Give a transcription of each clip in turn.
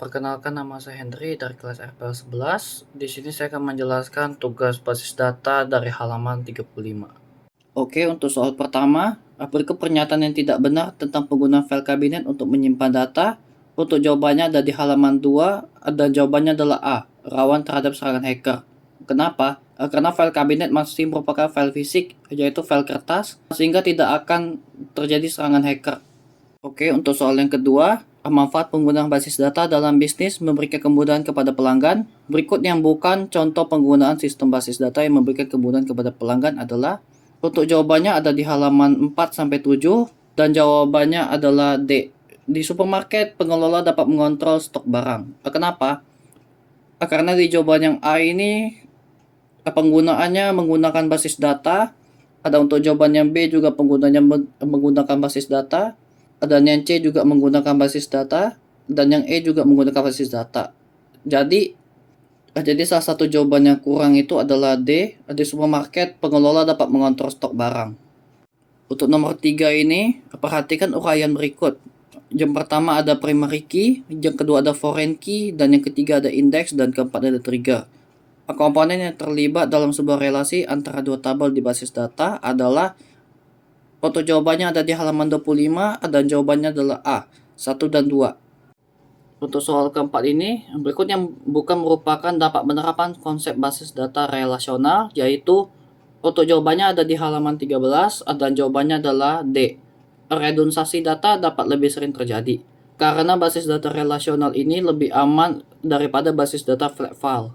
Perkenalkan, nama saya Henry dari kelas RPL 11. Di sini saya akan menjelaskan tugas basis data dari halaman 35. Oke, untuk soal pertama, berikut pernyataan yang tidak benar tentang penggunaan file kabinet untuk menyimpan data. Untuk jawabannya ada di halaman 2, dan jawabannya adalah A, rawan terhadap serangan hacker. Kenapa? Karena file kabinet masih merupakan file fisik, yaitu file kertas, sehingga tidak akan terjadi serangan hacker. Oke, untuk soal yang kedua, manfaat penggunaan basis data dalam bisnis memberikan kemudahan kepada pelanggan. Berikut yang bukan contoh penggunaan sistem basis data yang memberikan kemudahan kepada pelanggan adalah, untuk jawabannya ada di halaman 4-7, dan jawabannya adalah D. Di supermarket, pengelola dapat mengontrol stok barang. Kenapa? Karena di jawaban yang A ini, penggunaannya menggunakan basis data. Ada untuk jawaban yang B juga penggunanya menggunakan basis data. Dan yang C juga menggunakan basis data, dan yang E juga menggunakan basis data. Jadi salah satu jawaban yang kurang itu adalah D. Di supermarket, pengelola dapat mengontrol stok barang. Untuk nomor 3 ini, perhatikan uraian berikut. Yang pertama ada primary key, yang kedua ada foreign key, dan yang ketiga ada index, dan keempat ada trigger. Komponen yang terlibat dalam sebuah relasi antara dua tabel di basis data adalah, untuk jawabannya ada di halaman 25, dan jawabannya adalah A, 1 dan 2. Untuk soal keempat ini, berikut yang bukan merupakan dapat menerapkan konsep basis data relasional, yaitu untuk jawabannya ada di halaman 13, dan jawabannya adalah D. Redundansi data dapat lebih sering terjadi, karena basis data relasional ini lebih aman daripada basis data flat file.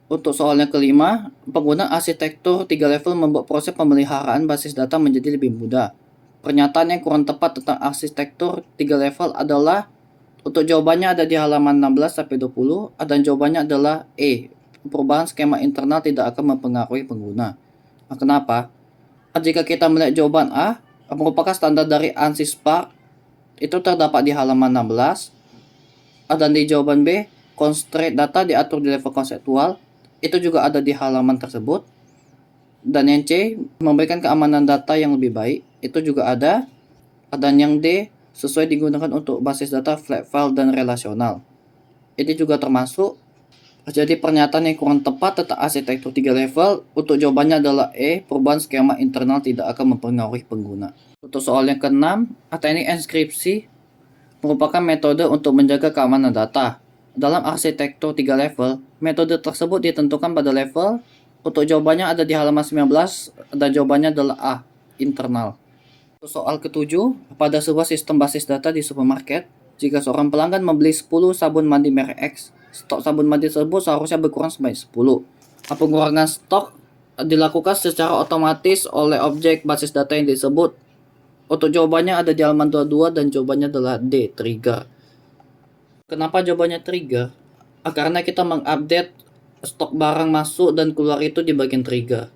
Untuk soal yang kelima, penggunaan arsitektur 3 level membuat proses pemeliharaan basis data menjadi lebih mudah. Pernyataan yang kurang tepat tentang arsitektur 3 level adalah, untuk jawabannya ada di halaman 16-20, dan jawabannya adalah E. Perubahan skema internal tidak akan mempengaruhi pengguna. Kenapa? Jika kita melihat jawaban A, merupakan standar dari ANSYS Spark, itu terdapat di halaman 16, dan di jawaban B, constraint data diatur di level konseptual, itu juga ada di halaman tersebut. Dan yang C, memberikan keamanan data yang lebih baik, itu juga ada. Dan yang D, sesuai digunakan untuk basis data flat file dan relasional, ini juga termasuk. Jadi pernyataan yang kurang tepat tentang arsitektur 3 level, untuk jawabannya adalah E, perubahan skema internal tidak akan mempengaruhi pengguna. Untuk soal yang keenam, teknik enkripsi merupakan metode untuk menjaga keamanan data. Dalam arsitektur 3 level, metode tersebut ditentukan pada level. Untuk jawabannya ada di halaman 19, dan jawabannya adalah A, internal. Untuk soal ketujuh, pada sebuah sistem basis data di supermarket, jika seorang pelanggan membeli 10 sabun mandi merek X, stok sabun mandi tersebut seharusnya berkurang sebanyak 10. Pengurangan stok dilakukan secara otomatis oleh objek basis data yang disebut. Untuk jawabannya ada di halaman 22, dan jawabannya adalah D, trigger. Kenapa jawabannya trigger? Karena kita mengupdate stok barang masuk dan keluar itu di bagian trigger.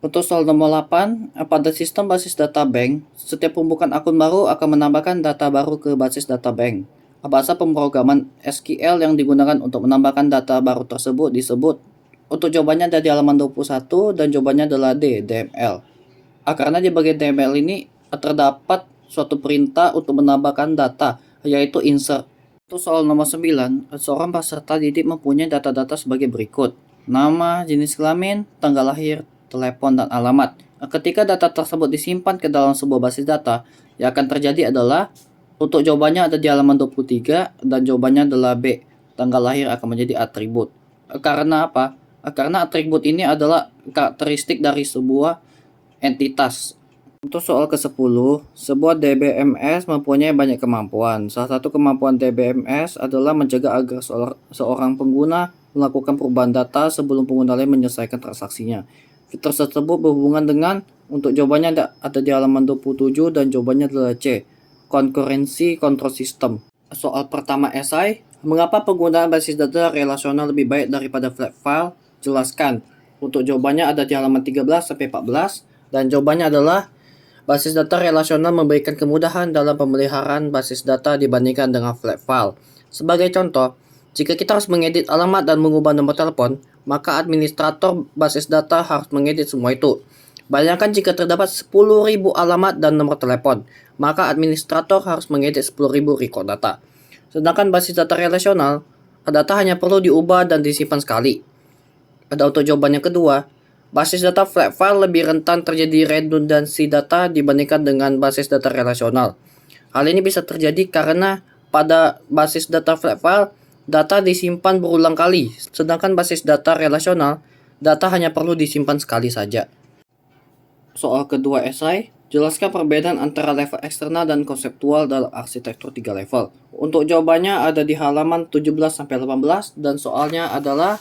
Untuk soal nomor 8, pada sistem basis data bank, setiap pembukaan akun baru akan menambahkan data baru ke basis data bank. Bahasa pemrograman SQL yang digunakan untuk menambahkan data baru tersebut disebut. Untuk jawabannya ada di halaman 21, dan jawabannya adalah D, DML. Karena di bagian DML ini terdapat suatu perintah untuk menambahkan data, yaitu insert. Untuk soal nomor 9, seorang peserta didik mempunyai data-data sebagai berikut: nama, jenis kelamin, tanggal lahir, telepon, dan alamat. Ketika data tersebut disimpan ke dalam sebuah basis data, yang akan terjadi adalah, untuk jawabannya ada di halaman 23, dan jawabannya adalah B, tanggal lahir akan menjadi atribut. Karena apa? Karena atribut ini adalah karakteristik dari sebuah entitas. Untuk soal ke-10, sebuah DBMS mempunyai banyak kemampuan. Salah satu kemampuan DBMS adalah mencegah agar seorang pengguna melakukan perubahan data sebelum pengguna lain menyelesaikan transaksinya. Fitur tersebut berhubungan dengan, untuk jawabannya ada di halaman 27, dan jawabannya adalah C, concurrency control system. Soal pertama esai, mengapa penggunaan basis data relasional lebih baik daripada flat file? Jelaskan. Untuk jawabannya ada di halaman 13-14, dan jawabannya adalah, basis data relasional memberikan kemudahan dalam pemeliharaan basis data dibandingkan dengan flat file. Sebagai contoh, jika kita harus mengedit alamat dan mengubah nomor telepon, maka administrator basis data harus mengedit semua itu. Bayangkan jika terdapat 10.000 alamat dan nomor telepon, maka administrator harus mengedit 10.000 record data. Sedangkan basis data relasional, data hanya perlu diubah dan disimpan sekali. Ada untuk jawaban yang kedua, basis data flat file lebih rentan terjadi redundansi data dibandingkan dengan basis data relasional. Hal ini bisa terjadi karena pada basis data flat file, data disimpan berulang kali, sedangkan basis data relasional, data hanya perlu disimpan sekali saja. Soal kedua esai, jelaskan perbedaan antara level eksternal dan konseptual dalam arsitektur 3 level. Untuk jawabannya ada di halaman 17-18 dan soalnya adalah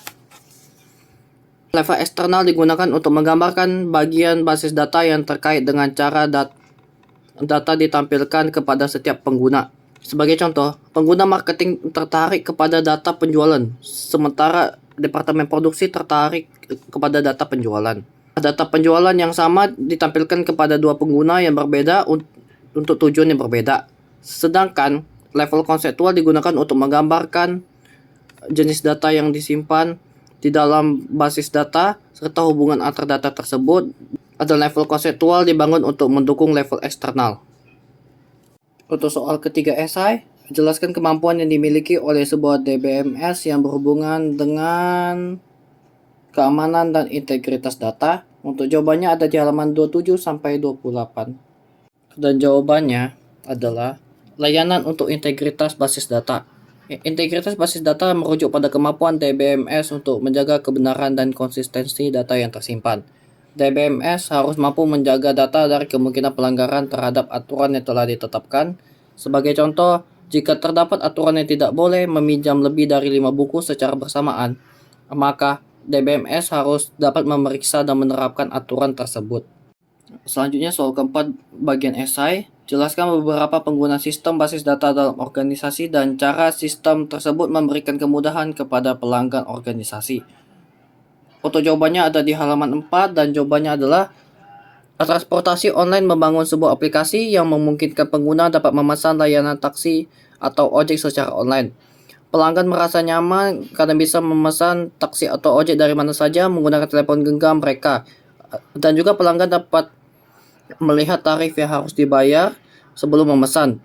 level eksternal digunakan untuk menggambarkan bagian basis data yang terkait dengan cara data ditampilkan kepada setiap pengguna. Sebagai contoh, pengguna marketing tertarik kepada data penjualan, sementara departemen produksi tertarik kepada data penjualan. Data penjualan yang sama ditampilkan kepada dua pengguna yang berbeda untuk tujuan yang berbeda. Sedangkan level konseptual digunakan untuk menggambarkan jenis data yang disimpan di dalam basis data serta hubungan antar data tersebut. Ada level konseptual dibangun untuk mendukung level eksternal. Untuk soal ketiga esai, jelaskan kemampuan yang dimiliki oleh sebuah DBMS yang berhubungan dengan keamanan dan integritas data. Untuk jawabannya ada di halaman 27-28. Dan jawabannya adalah layanan untuk integritas basis data. Integritas basis data merujuk pada kemampuan DBMS untuk menjaga kebenaran dan konsistensi data yang tersimpan. DBMS harus mampu menjaga data dari kemungkinan pelanggaran terhadap aturan yang telah ditetapkan. Sebagai contoh, jika terdapat aturan yang tidak boleh meminjam lebih dari 5 buku secara bersamaan, maka DBMS harus dapat memeriksa dan menerapkan aturan tersebut. Selanjutnya soal keempat bagian esai, jelaskan beberapa pengguna sistem basis data dalam organisasi dan cara sistem tersebut memberikan kemudahan kepada pelanggan organisasi. Untuk jawabannya ada di halaman 4 dan jawabannya adalah transportasi online membangun sebuah aplikasi yang memungkinkan pengguna dapat memesan layanan taksi atau ojek secara online. Pelanggan merasa nyaman karena bisa memesan taksi atau ojek dari mana saja menggunakan telepon genggam mereka. Dan juga pelanggan dapat melihat tarif yang harus dibayar sebelum memesan.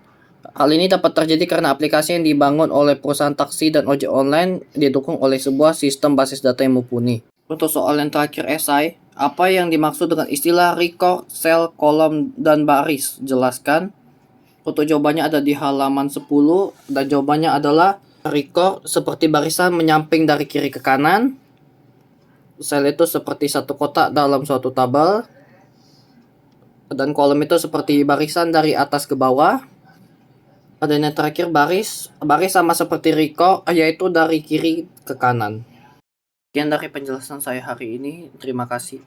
Hal ini dapat terjadi karena aplikasi yang dibangun oleh perusahaan taksi dan ojek online didukung oleh sebuah sistem basis data yang mumpuni. Untuk soal yang terakhir esai, apa yang dimaksud dengan istilah record, sel, kolom, dan baris? Jelaskan. Untuk jawabannya ada di halaman 10 dan jawabannya adalah record seperti barisan menyamping dari kiri ke kanan. Sel itu seperti satu kotak dalam suatu tabel. Dan kolom itu seperti barisan dari atas ke bawah. Dan yang terakhir baris sama seperti record, yaitu dari kiri ke kanan. Sekian dari penjelasan saya hari ini. Terima kasih.